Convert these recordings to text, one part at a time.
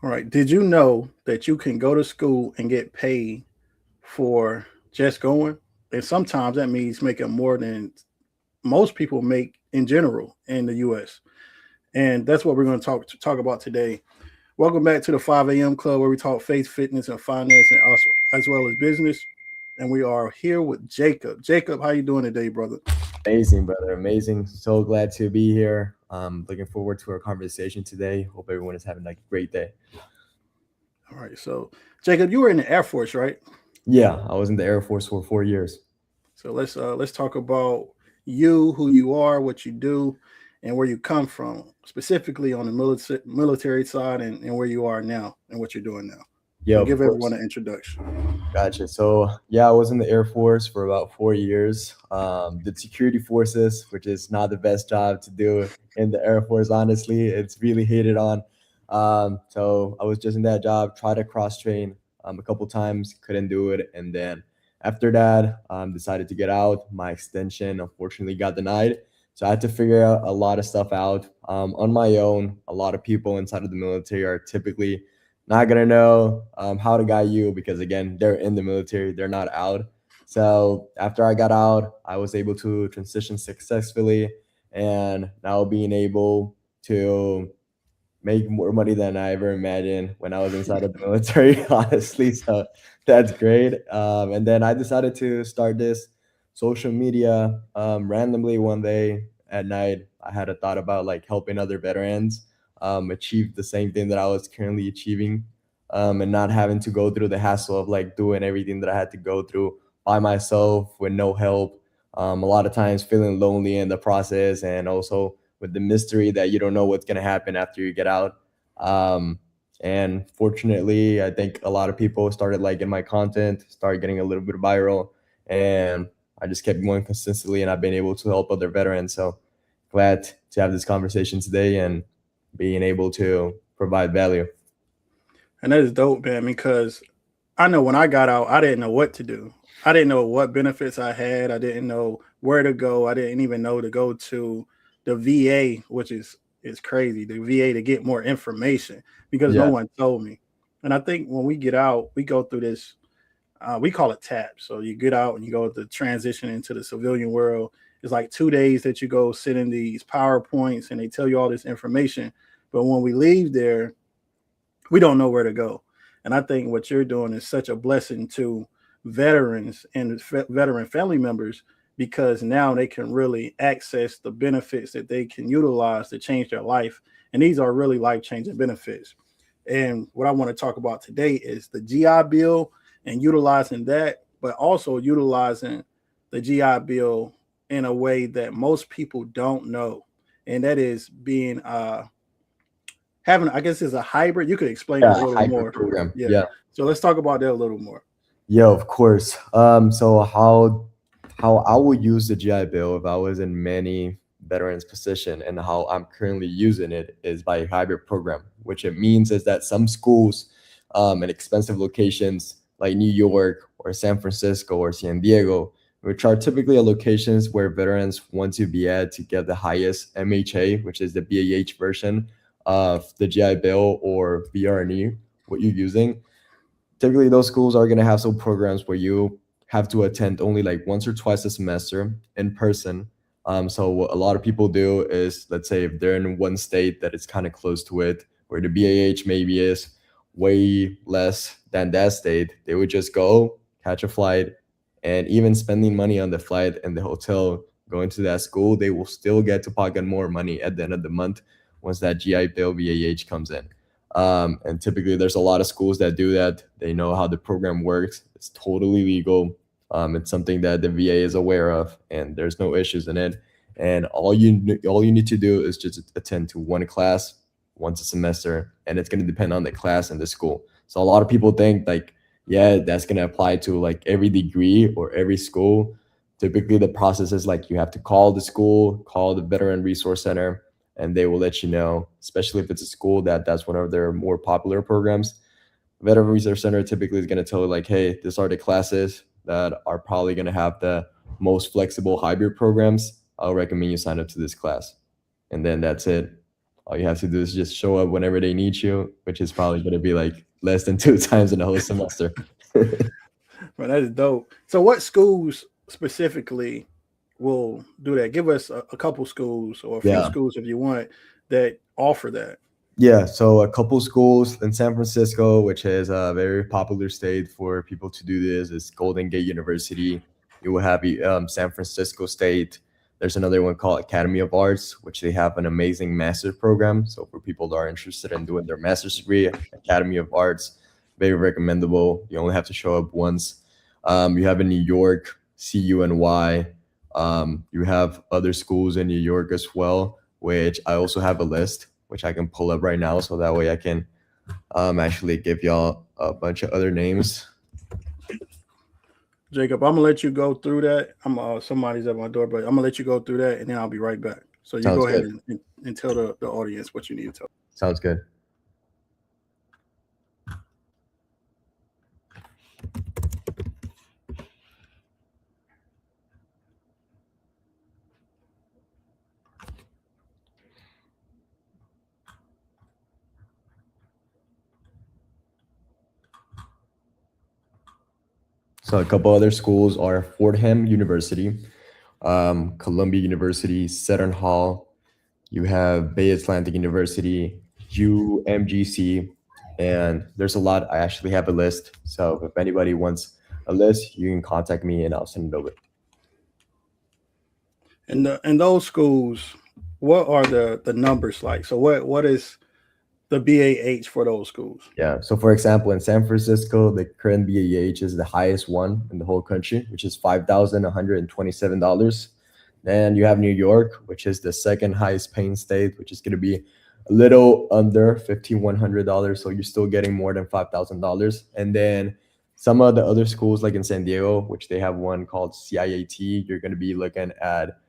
All right. Did you know that you can go to school and get paid for just going? And sometimes that means making more than most people make in general in the U.S. And that's what we're going to talk about today. Welcome back to the 5 a.m. Club, where we talk faith, fitness, and finance, and also as well as business. And we are here with Jacob. Jacob, how you doing today, brother? Amazing, brother. Amazing. So glad to be here. Looking forward to our conversation today. Hope everyone is having like a great day. All right. So, Jacob, you were in the Air Force, right? Yeah, I was in the Air Force for 4 years. So let's talk about you, who you are, what you do, and where you come from, specifically on the military side, and where you are now and what you're doing now. Yeah, So of give everyone course. an introduction. Gotcha. So yeah, I was in the Air Force for about 4 years. Did security forces, which is not the best job to do in the Air Force. Honestly, it's really hated on. So I was just in that job. Tried to cross train a couple times, couldn't do it, and then after that, decided to get out. My extension unfortunately got denied, so I had to figure out a lot of stuff out on my own. A lot of people inside of the military are typically not gonna know how to guide you because again they're in the military, they're not out. So after I got out, I was able to transition successfully, and now being able to make more money than I ever imagined when I was inside of the military, honestly. So that's great. And then I decided to start this social media randomly one day at night. I had a thought about like helping other veterans achieve the same thing that I was currently achieving, and not having to go through the hassle of like doing everything that I had to go through by myself with no help. A lot of times feeling lonely in the process, and also with the mystery that you don't know what's going to happen after you get out. Um, and fortunately, I think a lot of people started liking my content, started getting a little bit viral, and I just kept going consistently, and I've been able to help other veterans. So glad to have this conversation today and being able to provide value. And that is dope, man, because I know when I got out, I didn't know what to do. I didn't know what benefits I had. I didn't know where to go. I didn't even know to go to the VA, which is crazy. The VA to get more information because no Yeah. one told me. And I think when we get out, we go through this. We call it TAP. So you get out and you go to transition into the civilian world. It's like 2 days that you go sit in these PowerPoints and they tell you all this information. But when we leave there, we don't know where to go. And I think what you're doing is such a blessing to veterans and veteran family members because now they can really access the benefits that they can utilize to change their life. And these are really life changing benefits. And what I want to talk about today is the GI Bill and utilizing that, but also utilizing the GI Bill in a way that most people don't know. And that is being having, I guess, is a hybrid. You could explain it Yeah, a little hybrid more. program. Yeah. Yeah. So let's talk about that a little more. Yeah, of course. So how I would use the GI Bill if I was in many veterans position, and how I'm currently using it is by a hybrid program, which it means is that some schools in expensive locations like New York or San Francisco or San Diego, which are typically locations where veterans want to be at to get the highest MHA, which is the V.A.H version of the GI Bill or VR&E, what you're using. Typically those schools are going to have some programs where you have to attend only like once or twice a semester in person. So what a lot of people do is, let's say if they're in one state that is kind of close to it, where the BAH maybe is way less than that state, they would just go catch a flight, and even spending money on the flight and the hotel going to that school, they will still get to pocket more money at the end of the month once that GI Bill VAH comes in. And typically, there's a lot of schools that do that. They know how the program works. It's totally legal. It's something that the VA is aware of, and there's no issues in it. And all you need to do is just attend to one class once a semester, and it's going to depend on the class and the school. So a lot of people think like, yeah, that's going to apply to like every degree or every school. Typically, the process is like you have to call the school, call the Veteran Resource Center, and they will let you know, especially if it's a school that's one of their more popular programs. Veteran Research Center typically is going to tell you like, hey, these are the classes that are probably going to have the most flexible hybrid programs. I'll recommend you sign up to this class, and then that's it. All you have to do is just show up whenever they need you, which is probably going to be like less than two times in the whole semester. But that is dope. So, what schools specifically will do that? Give us a couple schools or a few Yeah. schools if you want that offer that. Yeah, so a couple schools in San Francisco, which is a very popular state for people to do this, is Golden Gate University. You will have San Francisco State. There's another one called Academy of Arts, which they have an amazing master's program. So for people that are interested in doing their master's degree, Academy of Arts, very recommendable. You only have to show up once. You have in New York, CUNY. You have other schools in New York as well, which I also have a list, which I can pull up right now, so that way I can actually give y'all a bunch of other names. Jacob, I'm gonna let you go through that. I'm somebody's at my door, but I'm gonna let you go through that, and then I'll be right back. So you Sounds go ahead good. and tell the audience what you need to tell. Sounds good. So a couple other schools are Fordham University, Columbia University, Seton Hall. You have Bay Atlantic University, UMGC, and there's a lot. I actually have a list. So if anybody wants a list, you can contact me and I'll send it over. And those schools, what are the numbers like? So what is the B.A.H for those schools? Yeah. So for example, in San Francisco, the current B.A.H is the highest one in the whole country, which is $5,127. Then you have New York, which is the second highest paying state, which is going to be a little under $5,100. So you're still getting more than $5,000. And then some of the other schools, like in San Diego, which they have one called CIAT, you're going to be looking at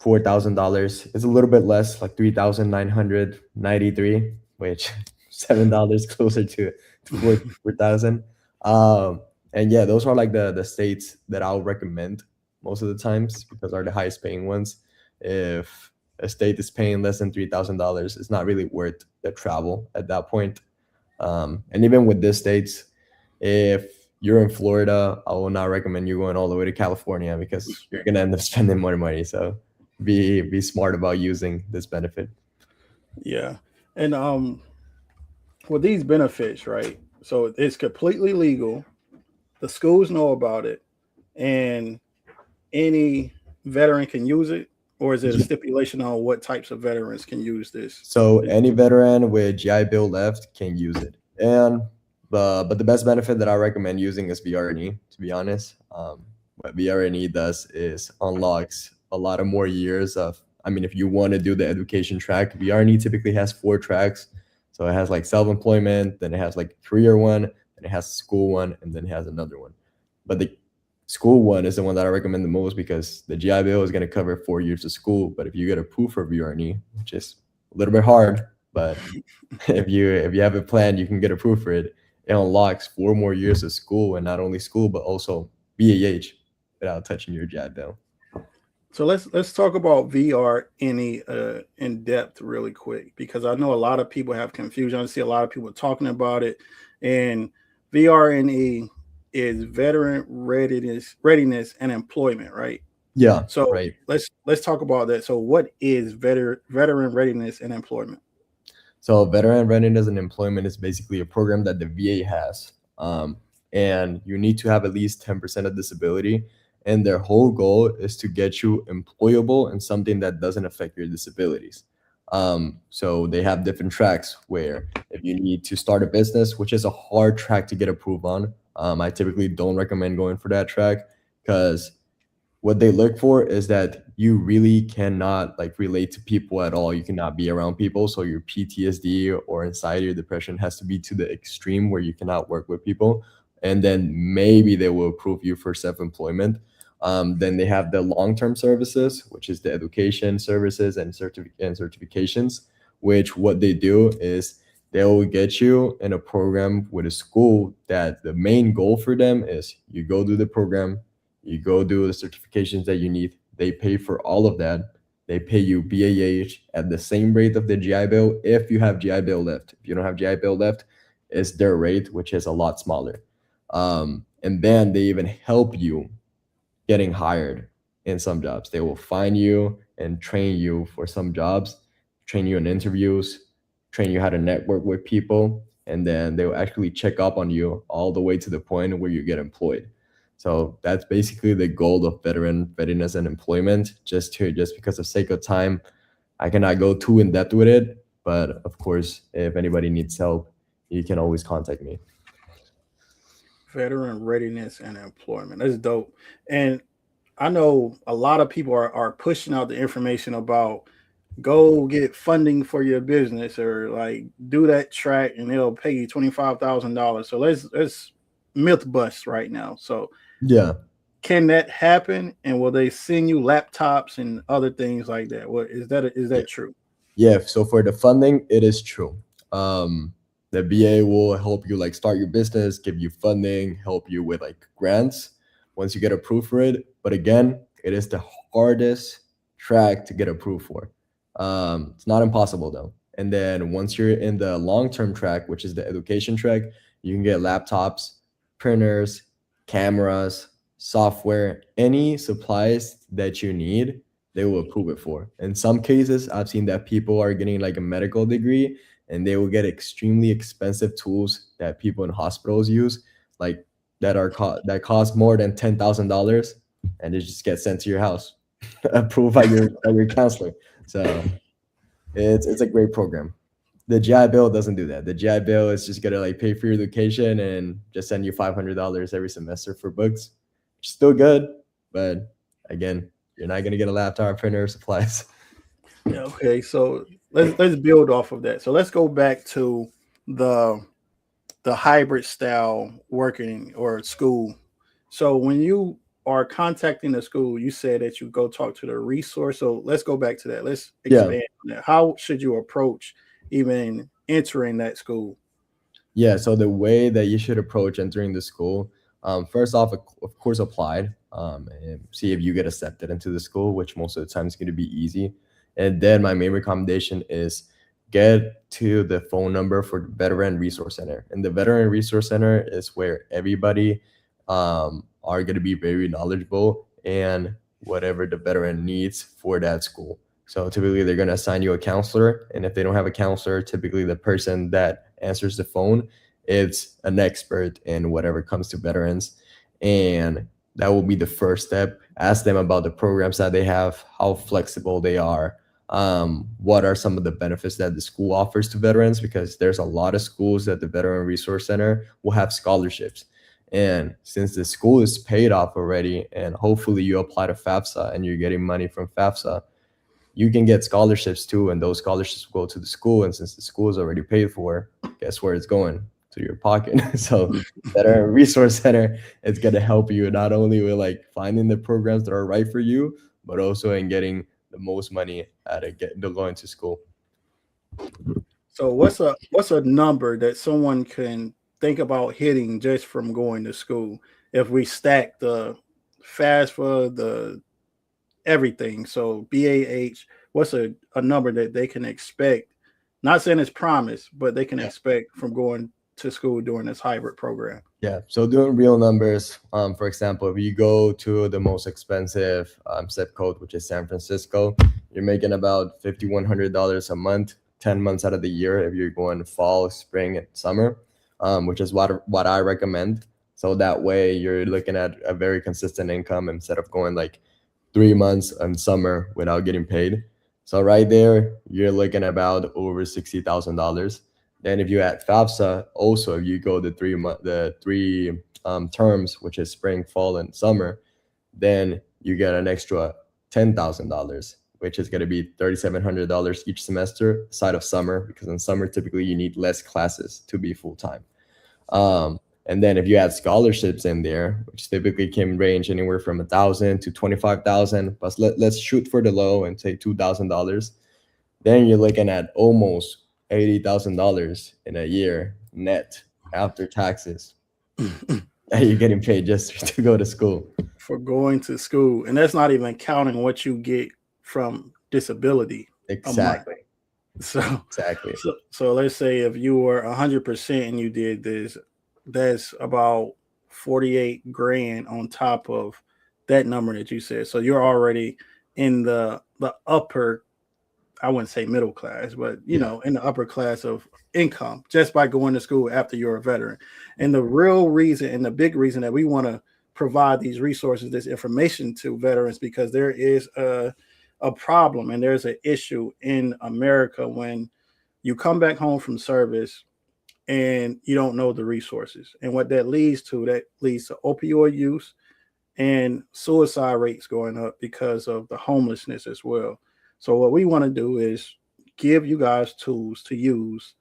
$4,000. It's a little bit less, like 3,993, which $7 closer to 4,000. And yeah, those are like the states that I'll recommend most of the times because are the highest paying ones. If a state is paying less than $3,000, it's not really worth the travel at that point. And even with these states, if you're in Florida, I will not recommend you going all the way to California because you're gonna end up spending more money. So be smart about using this benefit. Yeah, and with these benefits, right? So it's completely legal. The schools know about it, and any veteran can use it, or is it a Yeah. stipulation on what types of veterans can use this? So any veteran with GI Bill left can use it. And but the best benefit that I recommend using is VR&E, to be honest. What VR&E does is unlocks a lot of more years of, I mean, if you want to do the education track, VR&E typically has four tracks. So it has like self-employment, then it has like career one, then it has school one, and then it has another one. But the school one is the one that I recommend the most because the GI Bill is going to cover 4 years of school. But if you get approved for VR&E, which is a little bit hard, but if you have a plan, you can get approved for it. It unlocks 4 more years of school, and not only school but also B.A.H without touching your GI Bill. So let's talk about VR in depth really quick because I know a lot of people have confusion. I see a lot of people talking about it, and VR&E is veteran readiness and employment, right? Yeah, So right. let's talk about that. So what is veteran readiness and employment? So veteran readiness and employment is basically a program that the VA has, and you need to have at least 10% of disability. And their whole goal is to get you employable in something that doesn't affect your disabilities. So they have different tracks where if you need to start a business, which is a hard track to get approved on, I typically don't recommend going for that track because what they look for is that you really cannot like relate to people at all. You cannot be around people. So your PTSD or anxiety or depression has to be to the extreme where you cannot work with people. And then maybe they will approve you for self-employment. Then they have the long-term services, which is the education services and certifications, which what they do is they will get you in a program with a school that the main goal for them is you go do the program, you go do the certifications that you need. They pay for all of that. They pay you B.A.H at the same rate of the GI Bill if you have GI Bill left. If you don't have GI Bill left, it's their rate, which is a lot smaller. And then they even help you getting hired in some jobs. They will find you and train you for some jobs, train you in interviews, train you how to network with people, and then they will actually check up on you all the way to the point where you get employed. So that's basically the goal of veteran readiness and employment. Just because of sake of time, I cannot go too in depth with it, but of course, if anybody needs help, you can always contact me. Veteran readiness and employment. That's dope. And I know a lot of people are pushing out the information about go get funding for your business or like do that track and they'll pay you $25,000. So let's myth bust right now. So Yeah. can that happen? And will they send you laptops and other things like that? What is Yeah. that true? Yeah, so for the funding, it is true. The BA will help you like start your business, give you funding, help you with like grants once you get approved for it. But again, it is the hardest track to get approved for. It's not impossible though. And then once you're in the long-term track, which is the education track, you can get laptops, printers, cameras, software, any supplies that you need they will approve it for. In some cases, I've seen that people are getting like a medical degree and they will get extremely expensive tools that people in hospitals use, like that cost more than $10,000, and they just get sent to your house, approved by your counselor. So it's a great program. The GI Bill doesn't do that. The GI Bill is just gonna like pay for your education and just send you $500 every semester for books. Still good, but again, you're not gonna get a laptop, printer, supplies. Yeah, okay, so let's build off of that. So let's go back to the the hybrid style working or school. So when you are contacting the school, you said that you go talk to the resource. So let's go back to that. Let's Yeah, expand on that. How should you approach even entering that school? yeah. So the way that you should approach entering the school, first off, of course, applied, and see if you get accepted into the school, which most of the time is going to be easy. And then my main recommendation is get to the phone number for the Veteran Resource Center. And the Veteran Resource Center is where everybody are going to be very knowledgeable and whatever the veteran needs for that school. So typically they're going to assign you a counselor, and if they don't have a counselor, typically the person that answers the phone is an expert in whatever comes to veterans, and that will be the first step. Ask them about the programs that they have, how flexible they are, what are some of the benefits that the school offers to veterans, because there's a lot of schools that the Veteran Resource Center will have scholarships. And since the school is paid off already, and hopefully you apply to FAFSA and you're getting money from FAFSA, you can get scholarships too, and those scholarships go to the school. And since the school is already paid for, guess where it's going? To your pocket. So Better Resource Center is going to help you not only with like finding the programs that are right for you, but also in getting the most money out of going to school. So what's a number that someone can think about hitting just from going to school? If we stack the FAFSA, the everything, so BAH, what's a number that they can expect? Not saying it's promised, but they can Yeah. expect from going to school during this hybrid program. Yeah. So doing real numbers, for example, if you go to the most expensive zip code, which is San Francisco, you're making about $5,100 a month, 10 months out of the year if you're going fall, spring, and summer, which is what I recommend. So that way you're looking at a very consistent income instead of going like 3 months in summer without getting paid. So right there, you're looking at about over $60,000. Then if you add FAFSA, also if you go the three terms, which is spring, fall, and summer, then you get an extra $10,000, which is going to be $3,700 each semester, aside of summer, because in summer typically you need less classes to be full time. And then if you add scholarships in there, which typically can range anywhere from 1,000 to 25,000, but let's shoot for the low and say $2,000, then you're looking at almost $80,000 in a year net after taxes that you're getting paid just to go to school. For going to school, and that's not even counting what you get from disability a month. Exactly. So, Exactly. so let's say if you were 100% and you did this, that's about 48 grand on top of that number that you said. So you're already in the upper, I wouldn't say middle class, but Yeah. in the upper class of income just by going to school after you're a veteran. And the real reason and the big reason that we want to provide these resources, this information to veterans, because there is a problem and there's an issue in America when you come back home from service and you don't know the resources. And what that leads to opioid use and suicide rates going up because of the homelessness as well. So what we want to do is give you guys tools to use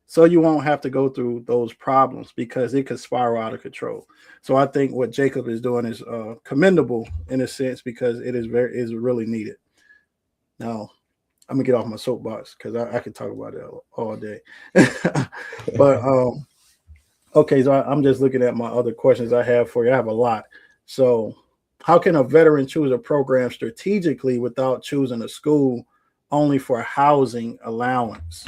so you won't have to go through those problems because it could spiral out of control. So I think what Jacob is doing is commendable in a sense because it is really needed. Now I'm gonna get off my soapbox because I could talk about it all day. But okay, so I'm just looking at my other questions I have for you. I have a lot. So, how can a veteran choose a program strategically without choosing a school only for housing allowance?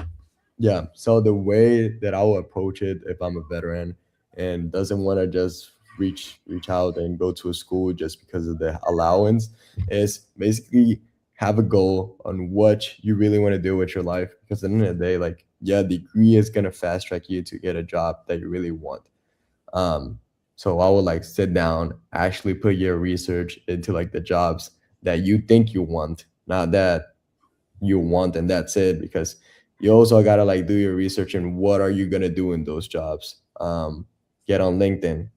Yeah. So the way that I will approach it if I'm a veteran and doesn't want to just reach out and go to a school just because of the allowance is basically have a goal on what you really want to do with your life. Because at the end of the day, like yeah, degree is gonna fast track you to get a job that you really want. Um, so I would like sit down, actually put your research into like the jobs that you think you want, not that you want and that's it, because you also got to like do your research and what are you going to do in those jobs. Get on LinkedIn.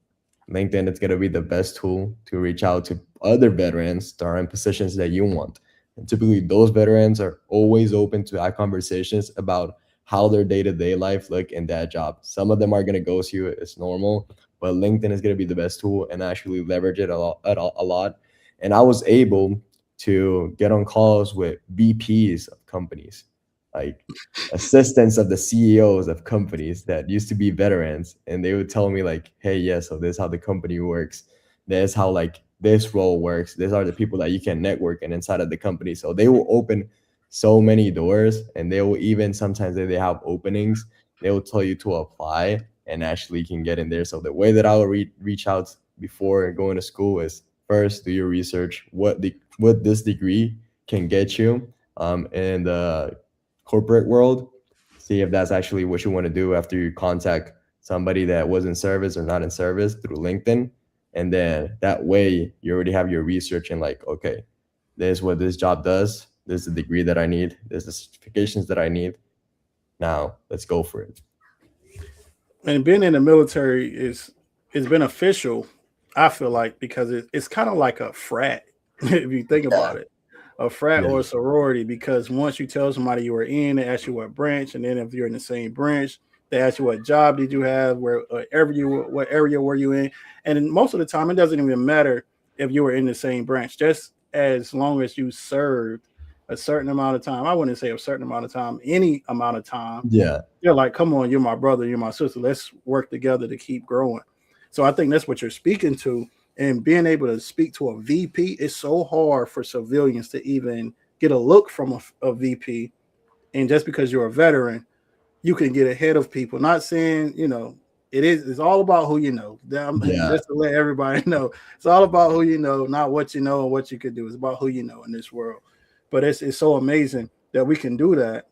It's going to be the best tool to reach out to other veterans that are in positions that you want, and typically those veterans are always open to have conversations about how their day-to-day life look in that job. Some of them are going to ghost you, it's normal, but LinkedIn is going to be the best tool and actually leverage it a lot. And I was able to get on calls with VPs of companies, like assistants of the CEOs of companies that used to be veterans, and they would tell me like, "Hey, yeah, so this is how the company works. This is how like this role works. These are the people that you can network and inside of the company." So they will open so many doors, and they will even sometimes if they have openings, they will tell you to apply and actually can get in there. So the way that I will reach out before going to school is first do your research what this degree can get you in the corporate world. See if that's actually what you want to do after you contact somebody that was in service or not in service through LinkedIn. And then that way you already have your research and like, okay, this is what this job does. This is the degree that I need. This is the certifications that I need. Now let's go for it. And being in the military is beneficial. I feel like because it's kind of like a frat if you think Yeah. about it, a frat Yeah. or a sorority. Because once you tell somebody you were in, they ask you what branch, and then if you're in the same branch, they ask you what job did you have, what area were you in, and most of the time it doesn't even matter if you were in the same branch, just as long as you served a certain amount of time. I wouldn't say a certain amount of time, any amount of time. Yeah. You're like, come on, you're my brother, you're my sister. Let's work together to keep growing. So I think that's what you're speaking to. And being able to speak to a VP is so hard for civilians to even get a look from a VP. And just because you're a veteran, you can get ahead of people. Not saying, it's all about who you know. Yeah. Just to let everybody know, it's all about who you know, not what you know and what you could do. It's about who you know in this world. But it's so amazing that we can do that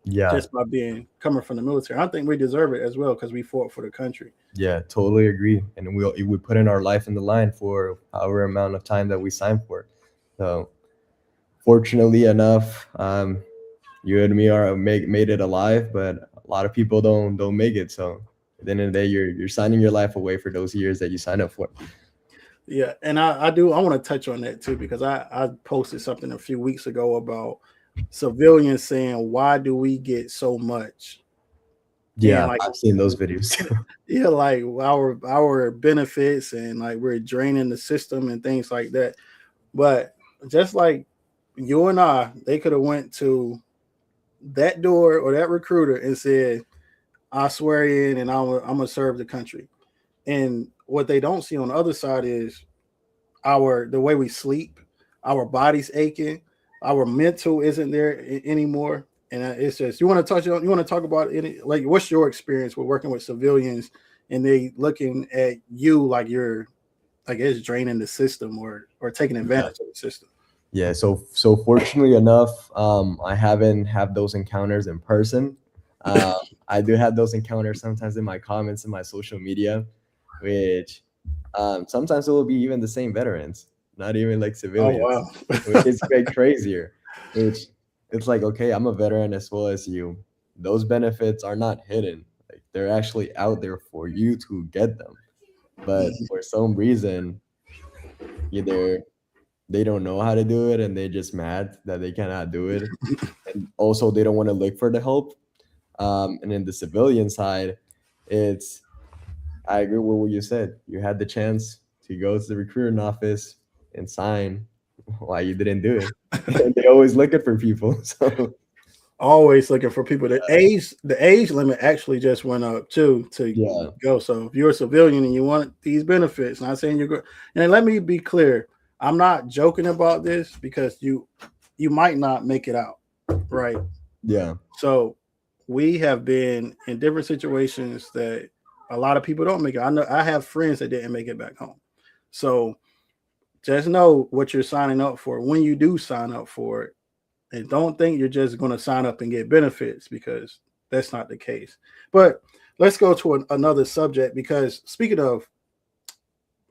Yeah. just by being coming from the military. I think we deserve it as well because we fought for the country. Yeah, totally agree. And we put in our life in the line for however amount of time that we signed for. So fortunately enough, you and me are made it alive, but a lot of people don't make it. So at the end of the day, you're signing your life away for those years that you signed up for. Yeah, and I want to touch on that too because I posted something a few weeks ago about civilians saying why do we get so much and Yeah, like I've seen those videos. yeah like our benefits and like we're draining the system and things like that. But just like you and they could have went to that door or that recruiter and said, I swear in and I'm gonna serve the country. And what they don't see on the other side is the way we sleep, our bodies aching, our mental isn't there anymore. And it's just you want to talk about any, like, what's your experience with working with civilians and they looking at you like you're, like, it's draining the system or taking Yeah. advantage of the system. Yeah, so fortunately enough, I haven't had those encounters in person. Um, I do have those encounters sometimes in my comments in my social media, which sometimes it will be even the same veterans, not even like Oh civilians, wow. which is way crazier. Which it's like, okay, I'm a veteran as well as you. Those benefits are not hidden; like they're actually out there for you to get them. But for some reason, either they don't know how to do it and they're just mad that they cannot do it, and also they don't want to look for the help. And in the civilian side, it's I agree with what you said. You had the chance to go to the recruiting office and sign. Why you didn't do it? And they always looking for people. So Always looking for people. The age limit actually just went up too to yeah, go. So if you're a civilian and you want these benefits, not saying you're good. And let me be clear, I'm not joking about this because you might not make it out, right? yeah, So we have been in different situations that a lot of people don't make it. I know I have friends that didn't make it back home. So just know what you're signing up for when you do sign up for it, and don't think you're just going to sign up and get benefits, because that's not the case. But let's go to another subject, because speaking of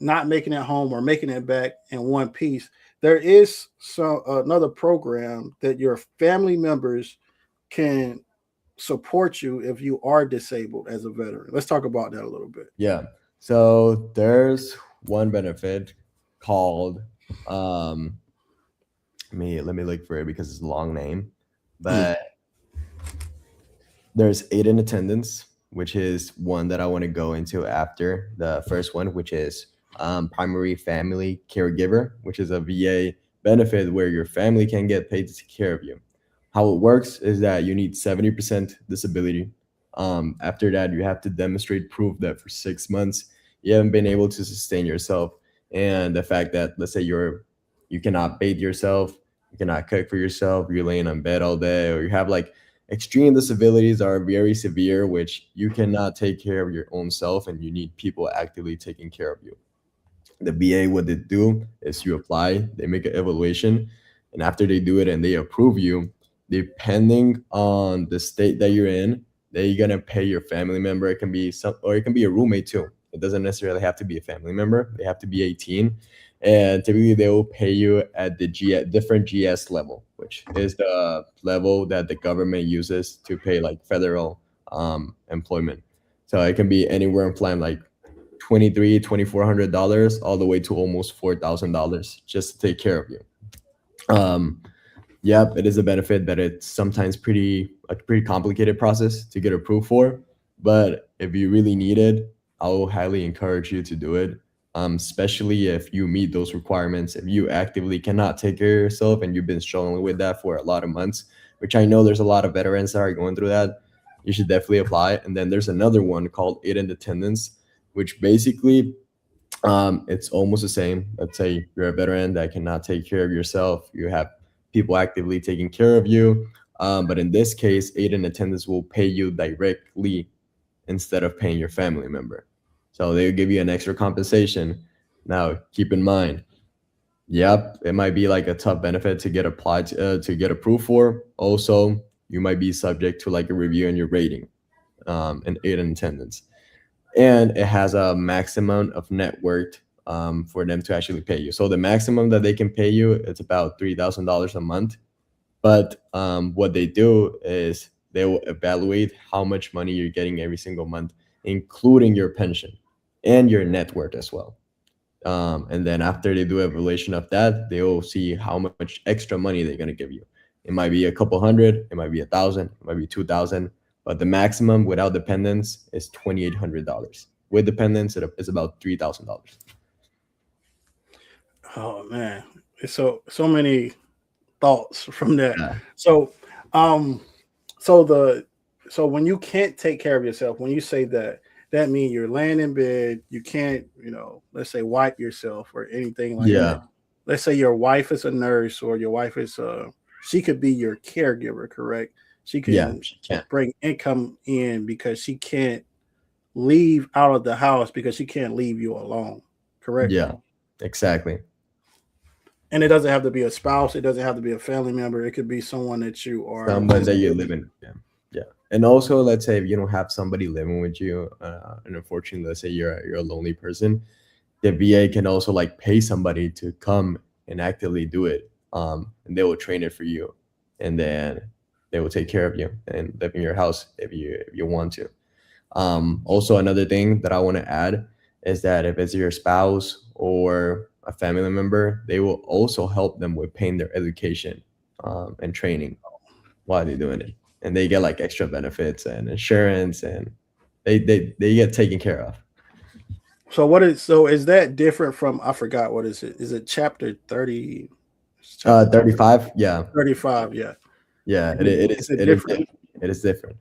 not making it home or making it back in one piece, there is another program that your family members can support you if you are disabled as a veteran. Let's talk about that a little bit. yeah. So there's one benefit called let me look for it because it's a long name, but there's aid in attendance, which is one that I want to go into after the first one, which is primary family caregiver, which is a VA benefit where your family can get paid to take care of you. How it works is that you need 70% disability. After that, you have to demonstrate proof that for 6 months you haven't been able to sustain yourself, and the fact that, let's say, you cannot bathe yourself, you cannot cook for yourself, you're laying on bed all day, or you have like extreme disabilities are very severe, which you cannot take care of your own self and you need people actively taking care of you. The VA, what they do is you apply, they make an evaluation, and after they do it and they approve you, depending on the state that you're in, they're gonna pay your family member. It can be some, or it can be a roommate too. It doesn't necessarily have to be a family member. They have to be 18, and typically they will pay you at the different GS level, which is the level that the government uses to pay like federal employment. So it can be anywhere in plan like 2,300 $2,400 all the way to almost $4,000 just to take care of you. um yep, it is a benefit that it's sometimes pretty complicated process to get approved for, but if you really need it, I will highly encourage you to do it. Especially if you meet those requirements, if you actively cannot take care of yourself and you've been struggling with that for a lot of months, which I know there's a lot of veterans that are going through that, you should definitely apply. And then there's another one called aid in attendance, which basically it's almost the same. Let's say you're a veteran that cannot take care of yourself. You have people actively taking care of you. But in this case, aid and attendance will pay you directly instead of paying your family member. So they'll give you an extra compensation. Now, keep in mind, yep, it might be like a tough benefit to get applied to get approved for. Also, you might be subject to like a review in your rating and aid and attendance, and it has a maximum of net worth for them to actually pay you. So the maximum that they can pay you, it's about $3,000 a month. But what they do is they will evaluate how much money you're getting every single month, including your pension and your net worth as well. And then after they do evaluation of that, they will see how much extra money they're gonna give you. It might be a couple hundred, it might be 1,000, it might be 2,000, but the maximum without dependents is $2,800. With dependents, it is about $3,000. Oh man, it's so many thoughts from that. Yeah, So, um, so the so when you can't take care of yourself, when you say that, that means you're laying in bed, you can't, let's say, wipe yourself or anything like that. yeah, Let's say your wife is a nurse or your wife is she could be your caregiver, correct? She Yeah, can she can. bring income in because she can't leave out of the house because she can't leave you alone, correct? Yeah, exactly. And it doesn't have to be a spouse, it doesn't have to be a family member, it could be someone that you are Someone just that you live living. in. Yeah. Yeah. And also, let's say if you don't have somebody living with you, and unfortunately, let's say you're a lonely person, the VA can also like pay somebody to come and actively do it. And they will train it for you, and then they will take care of you and live in your house if you want to. Also, another thing that I want to add is that if it's your spouse or a family member, they will also help them with paying their education and training while they're doing it, and they get like extra benefits and insurance, and they get taken care of. So is that different from, I forgot, what is it? Is it chapter 30? It's chapter 35, yeah, 35, yeah. yeah, Is it different? it is different.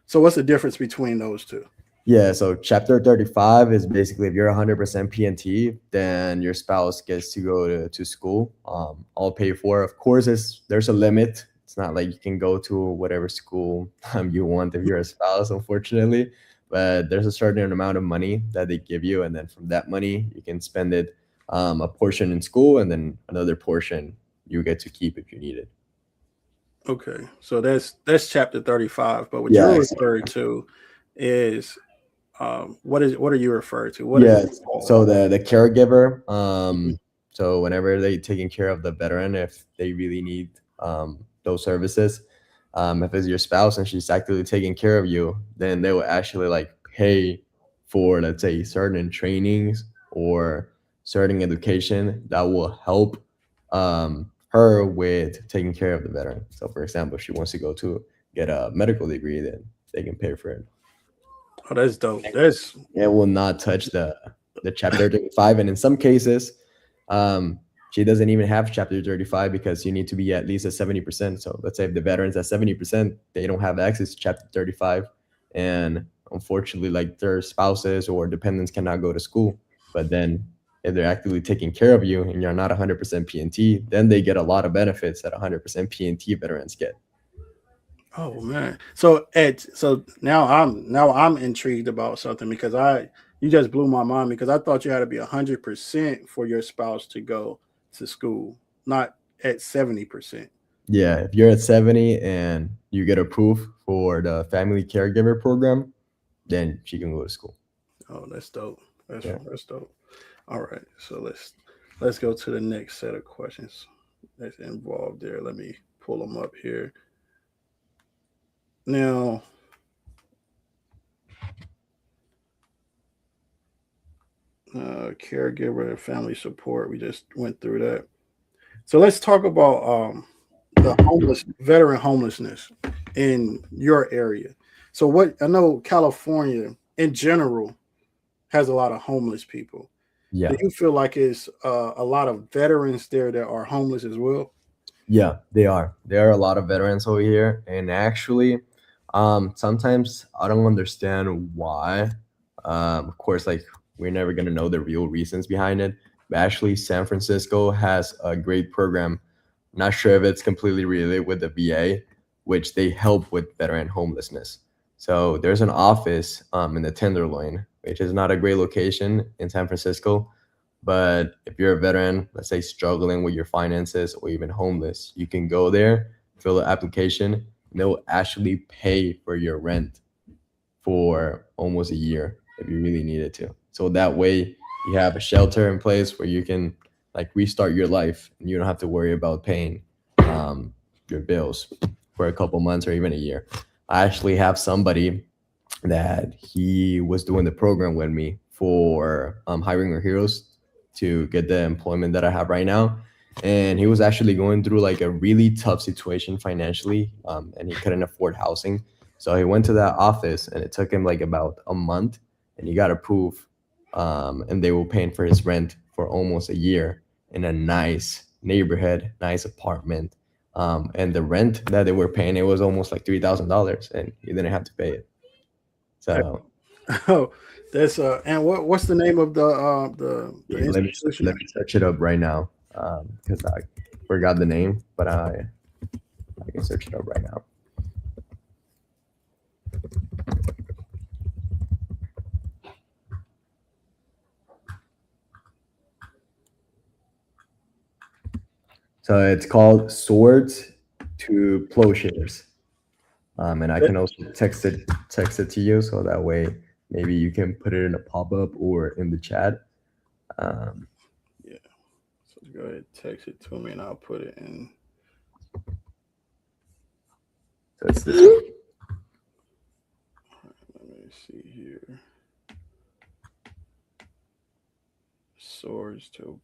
So what's the difference between those two? Yeah, so chapter 35 is basically if you're 100% PNT, then your spouse gets to go to school, all paid for. Of course, there's a limit. It's not like you can go to whatever school you want if you're a spouse, unfortunately. But there's a certain amount of money that they give you, and then from that money, you can spend it a portion in school, and then another portion you get to keep if you need it. Okay, so that's chapter 35. But what Yeah, you're referring to is, what are you referring to? What is it yes. called? So the caregiver, so whenever they taking care of the veteran, if they really need those services, if it's your spouse and she's actively taking care of you, then they will actually like pay for, let's say, certain trainings or certain education that will help her with taking care of the veteran. So, for example, if she wants to go to get a medical degree, then they can pay for it. Oh, that's dope. That's It will not touch the chapter 35, and in some cases um she doesn't even have chapter 35 because you need to be at least at 70%. So let's say if the veterans at 70%, they don't have access to chapter 35, and unfortunately like their spouses or dependents cannot go to school. But then if they're actively taking care of you and you're not 100% PNT, then they get a lot of benefits that 100% PNT veterans get. Oh man. So now I'm intrigued about something because I you just blew my mind because I thought you had to be 100% for your spouse to go to school, not at 70%. Yeah, if you're at 70 and you get approved for the family caregiver program, then she can go to school. Oh, that's dope. That's Yeah. that's dope. All right. So let's go to the next set of questions that's involved there. Let me pull them up here. Now, caregiver and family support. We just went through that. So let's talk about the homeless veteran homelessness in your area. So what I know California in general has a lot of homeless people. Do Yeah. you feel like it's a lot of veterans there that are homeless as well? Yeah, they are. There are a lot of veterans over here, and actually, sometimes I don't understand why. Of course, like we're never gonna know the real reasons behind it. But actually, San Francisco has a great program. Not sure if it's completely related with the VA, which they help with veteran homelessness. So there's an office in the Tenderloin, which is not a great location in San Francisco. But if you're a veteran, let's say struggling with your finances or even homeless, you can go there, fill the application, and they'll actually pay for your rent for almost a year if you really needed to. So that way you have a shelter in place where you can like restart your life and you don't have to worry about paying um, your bills for a couple months or even a year. I actually have somebody that he was doing the program with me for hiring our heroes to get the employment that I have right now. And he was actually going through like a really tough situation financially, and he couldn't afford housing. So he went to that office, and it took him like about a month, and he got approved. And they were paying for his rent for almost a year in a nice neighborhood, nice apartment. And the rent that they were paying, it was almost like $3,000, and he didn't have to pay it. So Oh, that's and what's the name of the yeah, institution? let me search it up right now because I forgot the name, but I I can search it up right now. So it's called Swords to Plowshares. And I That- can also text it to you so that way maybe you can put it in a pop up or in the chat. Um, yeah. So go ahead, text it to me, and I'll put it in. so it's this one. Let me see here. Swords to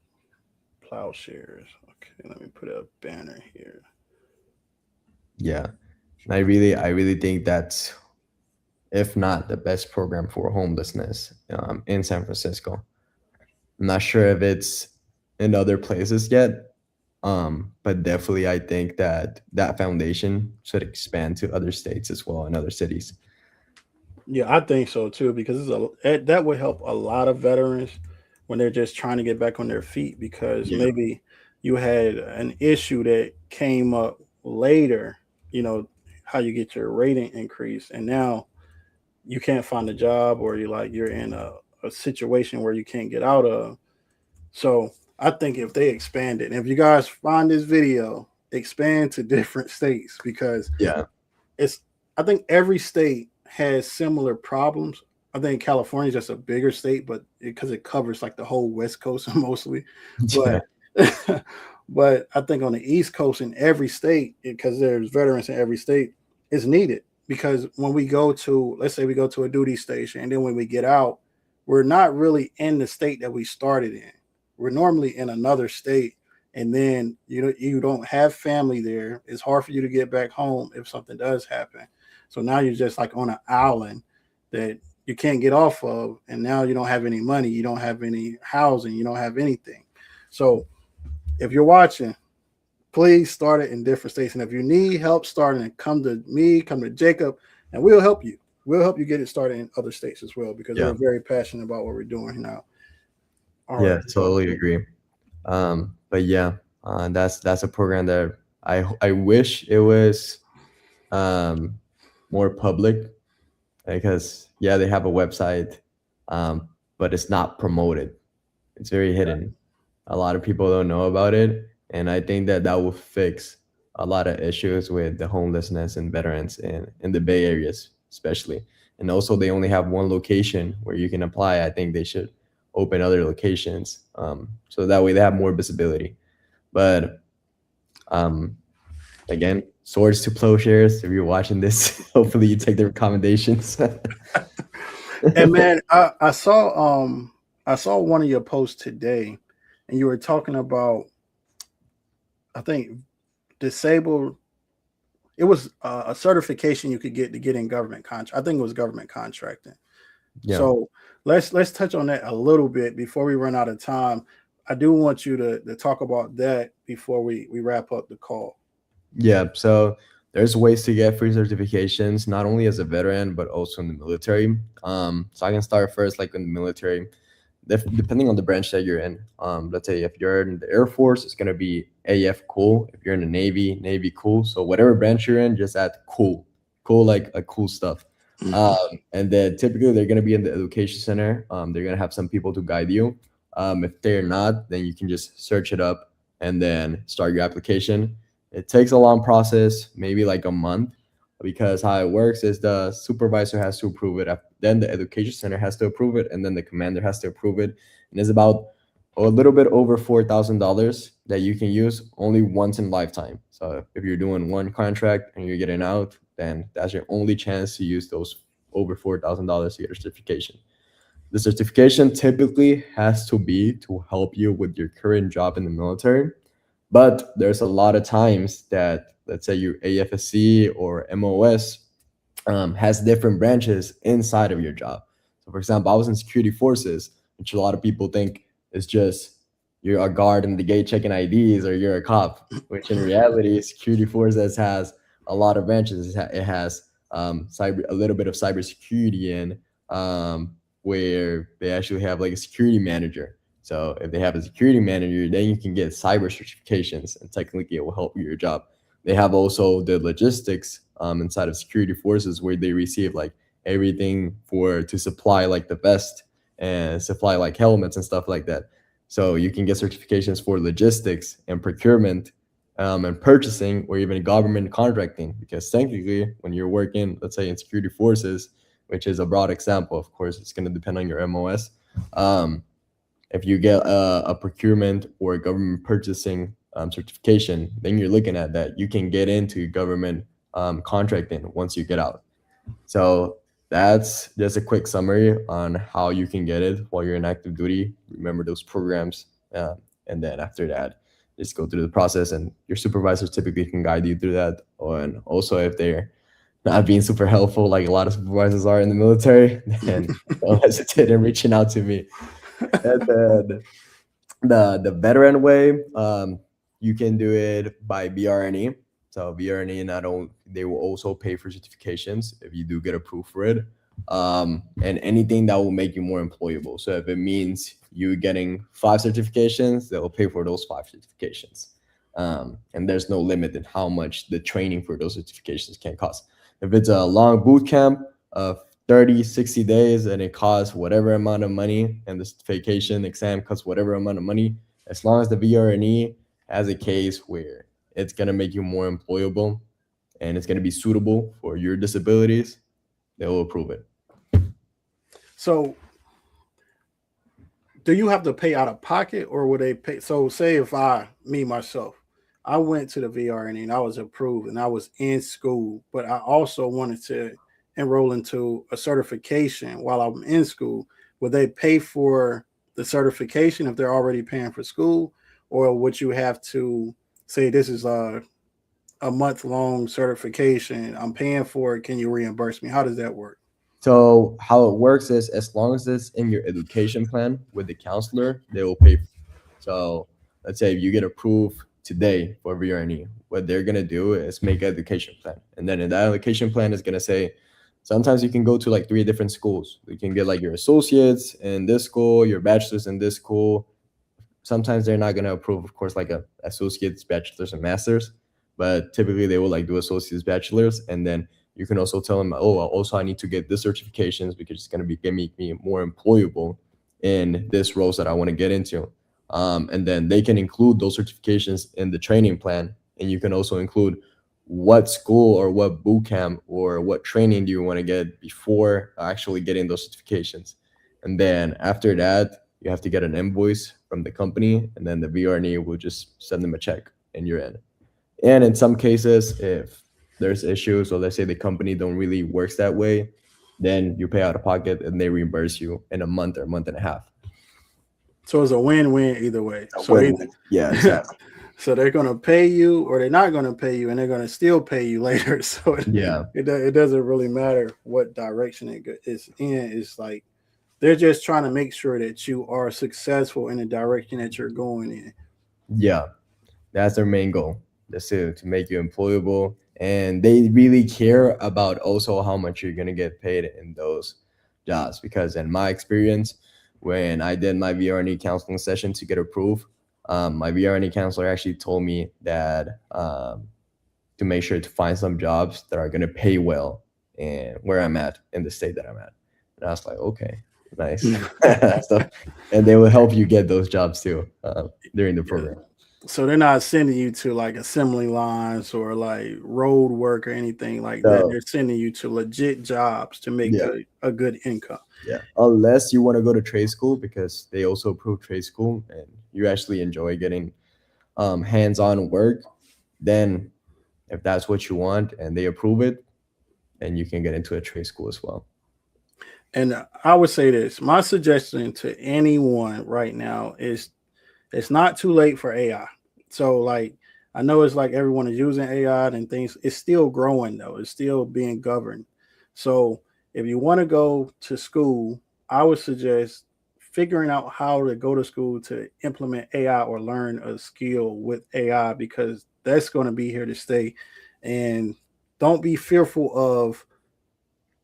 plowshares. Okay, let me put a banner here. Yeah. And I really think that's, if not the best program for homelessness in San Francisco. I'm not sure if it's in other places yet, but definitely I think that that foundation should expand to other states as well and other cities. Yeah, I think so too because that would help a lot of veterans when they're just trying to get back on their feet because Yeah, maybe you had an issue that came up later, you know, how you get your rating increase and now you can't find a job or you're in a situation where you can't get out of. So I think if they expand it, and if you guys find this video, expand to different states because yeah, it's I think every state has similar problems. I think California is just a bigger state, but because it covers like the whole West Coast mostly, yeah, but but I think on the East Coast in every state, because there's veterans in every state, is needed because when we go to, let's say we go to a duty station, and then when we get out, we're not really in the state that we started in. We're normally in another state, and then you don't have family there. It's hard for you to get back home if something does happen. So now you're just like on an island that you can't get off of, and now you don't have any money, you don't have any housing, you don't have anything. So if you're watching, please start it in different states. And if you need help starting it, come to me, come to Jacob, and we'll help you. We'll help you get it started in other states as well because yeah, we're very passionate about what we're doing now. All right. yeah. Totally agree. But yeah, that's a program that I wish it was um, more public because yeah, they have a website, um, but it's not promoted. It's very hidden. A lot of people don't know about it, and I think that that will fix a lot of issues with the homelessness and veterans in the Bay Areas, especially. And also, they only have one location where you can apply. I think they should open other locations, so that way they have more visibility. But um, again, swords to plowshares. If you're watching this, hopefully you take the recommendations. And man, I saw one of your posts today, and you were talking about I think disabled. It was a certification you could get to get in government contract. I think it was government contracting. Yeah. So let's touch on that a little bit before we run out of time. I do want you to talk about that before we wrap up the call. Yeah, so there's ways to get free certifications, not only as a veteran, but also in the military. So I can start first, like in the military, depending on the branch that you're in. Let's say if you're in the Air Force, it's gonna be AF cool. If you're in the Navy, Navy cool. So whatever branch you're in, just add cool, cool like cool stuff. And then typically they're gonna be in the education center. They're gonna have some people to guide you. If they're not, then you can just search it up and then start your application. It takes a long process, maybe like a month, because how it works is the supervisor has to approve it, then the education center has to approve it, and then the commander has to approve it. And it's about a little bit over $4,000 that you can use only once in lifetime. So if you're doing one contract and you're getting out, then that's your only chance to use those over $4,000 to get a certification. The certification typically has to be to help you with your current job in the military, but there's a lot of times that, let's say, your AFSC or MOS has different branches inside of your job. So, for example, I was in security forces, which a lot of people think is just you're a guard in the gate checking IDs or you're a cop, which in reality, security forces has a lot of branches. It has cyber, a little bit of cybersecurity in, where they actually have like a security manager. So if they have a security manager, then you can get cyber certifications, and technically it will help your job. They have also the logistics inside of security forces where they receive like everything for to supply like the vest and supply like helmets and stuff like that. So you can get certifications for logistics and procurement and purchasing or even government contracting. Because technically, when you're working, let's say in security forces, which is a broad example, of course, it's going to depend on your MOS. Um, if you get a procurement or a government purchasing certification, then you're looking at that. You can get into government contracting once you get out. So that's just a quick summary on how you can get it while you're in active duty. Remember those programs, and then after that, just go through the process, and your supervisors typically can guide you through that. And also, if they're not being super helpful, like a lot of supervisors are in the military, then don't hesitate in reaching out to me. And then the veteran way, you can do it by V.R&E. So V.R&E, not only they will also pay for certifications if you do get approved for it, and anything that will make you more employable. So if it means you getting 5 certifications, they will pay for those 5 certifications. And there's no limit in how much the training for those certifications can cost. If it's a long boot camp of 30, 60 days and it costs whatever amount of money, and this vacation exam costs whatever amount of money, as long as the V.R&E has a case where it's going to make you more employable and it's going to be suitable for your disabilities, they will approve it. So do you have to pay out of pocket, or would they pay? So say if me myself, I went to the VRN and I was approved and I was in school, but I also wanted to enroll into a certification while I'm in school. Would they pay for the certification if they're already paying for school, or would you have to say this is a month long certification? I'm paying for it. Can you reimburse me? How does that work? So how it works is as long as it's in your education plan with the counselor, they will pay. So let's say if you get approved today for VRNE, what they're gonna do is make an education plan, and then in that education plan is gonna say, sometimes you can go to like 3 different schools. You can get like your associates in this school, your bachelor's in this school. Sometimes they're not gonna approve, of course, like a associates, bachelor's, and masters, but typically they will like do associates, bachelor's, and then you can also tell them, oh, also I need to get this certifications because it's gonna be gonna make me more employable in this roles that I want to get into. And then they can include those certifications in the training plan, and you can also include what school or what boot camp or what training do you want to get before actually getting those certifications. And then after that, you have to get an invoice from the company, and then the VRNE will just send them a check and you're in. And in some cases, if there's issues, or let's say the company don't really works that way, then you pay out of pocket and they reimburse you in a month or a month and a half. So it's a win-win either way. So Win-win. Yeah, exactly. so they're gonna pay you, or they're not gonna pay you, and they're gonna still pay you later. So Yeah, it doesn't really matter what direction it's in. It's like they're just trying to make sure that you are successful in the direction that you're going in. yeah. That's their main goal, just to make you employable. And they really care about also how much you're gonna get paid in those jobs. Because in my experience, when I did my VRNE counseling session to get approved, my VRNE counselor actually told me that to make sure to find some jobs that are gonna pay well and where I'm at in the state that I'm at. And I was like, okay, nice. So, and they will help you get those jobs too during the Yeah. program. So they're not sending you to like assembly lines or like road work or anything like that. So They're sending you to legit jobs to make yeah, a good income. yeah. Unless you want to go to trade school, because they also approve trade school and you actually enjoy getting hands-on work, then if that's what you want and they approve it, then you can get into a trade school as well. And I would say this, my suggestion to anyone right now is it's not too late for AI. So like I know it's like everyone is using AI and things. It's still growing though. It's still being governed. So if you want to go to school, I would suggest figuring out how to go to school to implement AI or learn a skill with AI, because that's going to be here to stay. And don't be fearful of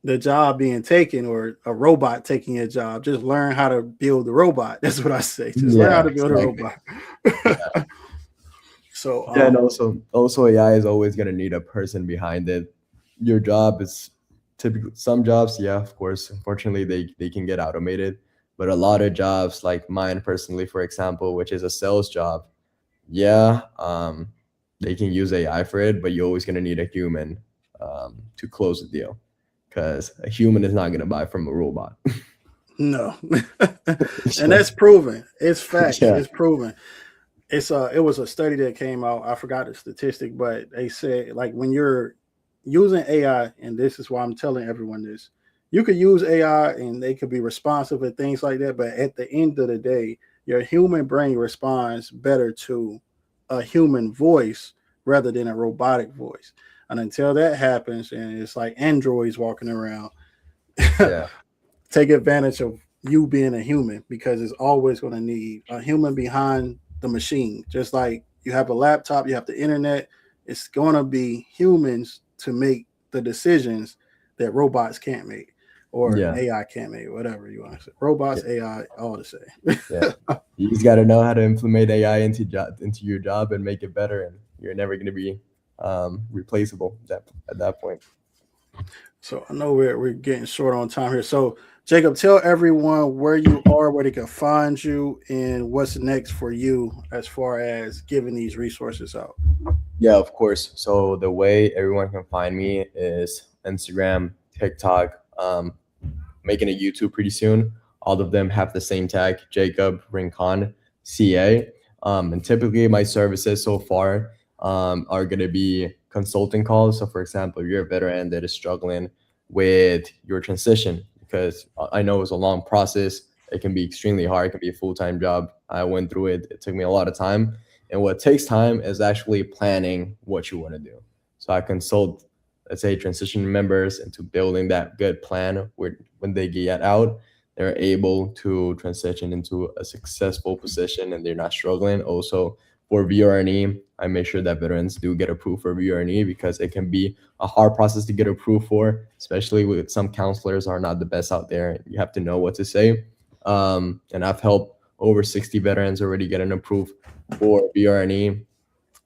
the job being taken or a robot taking your job. Just learn how to build the robot. That's what I say. Just learn how Yeah, to build a exactly. robot. Yeah. So Yeah, and also AI is always gonna need a person behind it. Your job is typically some jobs, yeah, of course. Unfortunately, they can get automated, but a lot of jobs, like mine personally, for example, which is a sales job, yeah, they can use AI for it, but you're always gonna need a human to close the deal because a human is not gonna buy from a robot. no, and Yeah, that's proven. It's facts. yeah, It's proven. It was a study that came out. I forgot the statistic, but they said like when you're using AI, and this is why I'm telling everyone this, you could use AI and they could be responsive and things like that. But at the end of the day, your human brain responds better to a human voice rather than a robotic voice. And until that happens, and it's like androids walking around, yeah, take advantage of you being a human because it's always going to need a human behind the machine. Just like you have a laptop, you have the internet, it's going to be humans to make the decisions that robots can't make or yeah, AI can't make, whatever you want to say. Robots, yeah, AI, all the same. yeah. You just got to know how to implement AI into your job and make it better, and you're never gonna be replaceable at that point. So I know we're getting short on time here. So Jacob, tell everyone where you are, where they can find you, and what's next for you as far as giving these resources out. Yeah, of course. So the way everyone can find me is Instagram, TikTok, making a YouTube pretty soon. All of them have the same tag, Jacob Rincon, CA. And typically, my services so far are going to be consulting calls. So, for example, if you're a veteran that is struggling with your transition, because I know it's a long process, it can be extremely hard, it can be a full time job. I went through it, it took me a lot of time. And what takes time is actually planning what you want to do. So, I consult, let's say, transition members into building that good plan where when they get out, they're able to transition into a successful position and they're not struggling. Also, for V.R&E, I make sure that veterans do get approved for V.R&E because it can be a hard process to get approved for, especially with some counselors are not the best out there. You have to know what to say. And I've helped over 60 veterans already get an approved for V.R&E.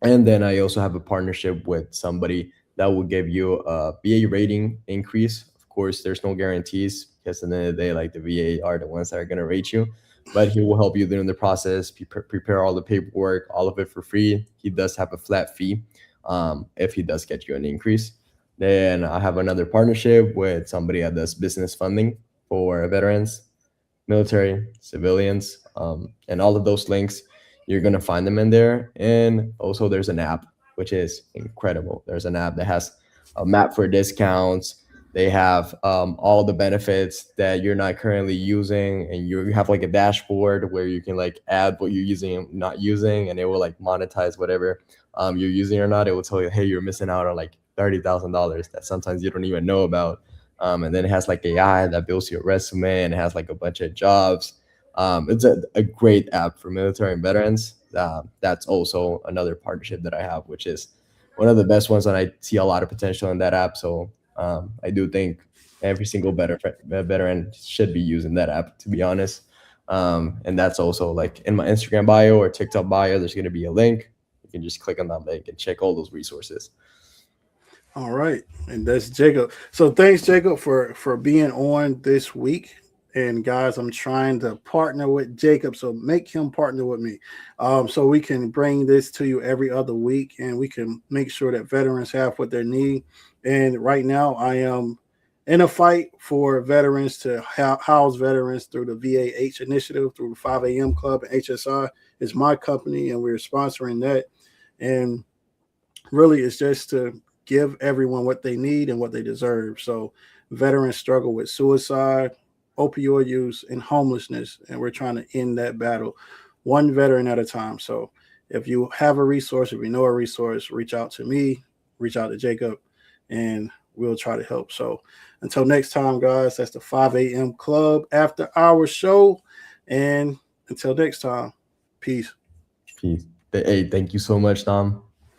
And then I also have a partnership with somebody that will give you a VA rating increase. Of course, there's no guarantees because at the end of the day, like the VA are the ones that are going to rate you, but he will help you during the process, prepare all the paperwork, all of it for free. He does have a flat fee if he does get you an increase. Then I have another partnership with somebody that does business funding for veterans, military, civilians, and all of those links. You're gonna find them in there. And also, there's an app which is incredible. There's an app that has a map for discounts. They have all the benefits that you're not currently using, and you have like a dashboard where you can like add what you're using and not using, and it will like monetize whatever you're using or not. It will tell you, hey, you're missing out on like $30,000 that sometimes you don't even know about. And then it has like AI that builds your resume and it has like a bunch of jobs. It's a great app for military and veterans. That's also another partnership that I have, which is one of the best ones, and I see a lot of potential in that app. So I do think every single veteran should be using that app, to be honest. And that's also like in my Instagram bio or TikTok bio. There's going to be a link. You can just click on that link and check all those resources. All right, and that's Jacob. So thanks, Jacob, for being on this week. And guys, I'm trying to partner with Jacob, so make him partner with me, so we can bring this to you every other week, and we can make sure that veterans have what they need. And right now, I am in a fight for veterans to house veterans through the V.A.H initiative, through the 5 a.m. Club, and HSI is my company, and we're sponsoring that. And really it's just to give everyone what they need and what they deserve. So veterans struggle with suicide, opioid use, and homelessness, and we're trying to end that battle one veteran at a time. So if you have a resource, if you know a resource, reach out to me, reach out to Jacob, and we'll try to help. So until next time, guys, that's the 5 a.m. Club after our show. And until next time, peace. Peace. Hey, thank you so much, Tom.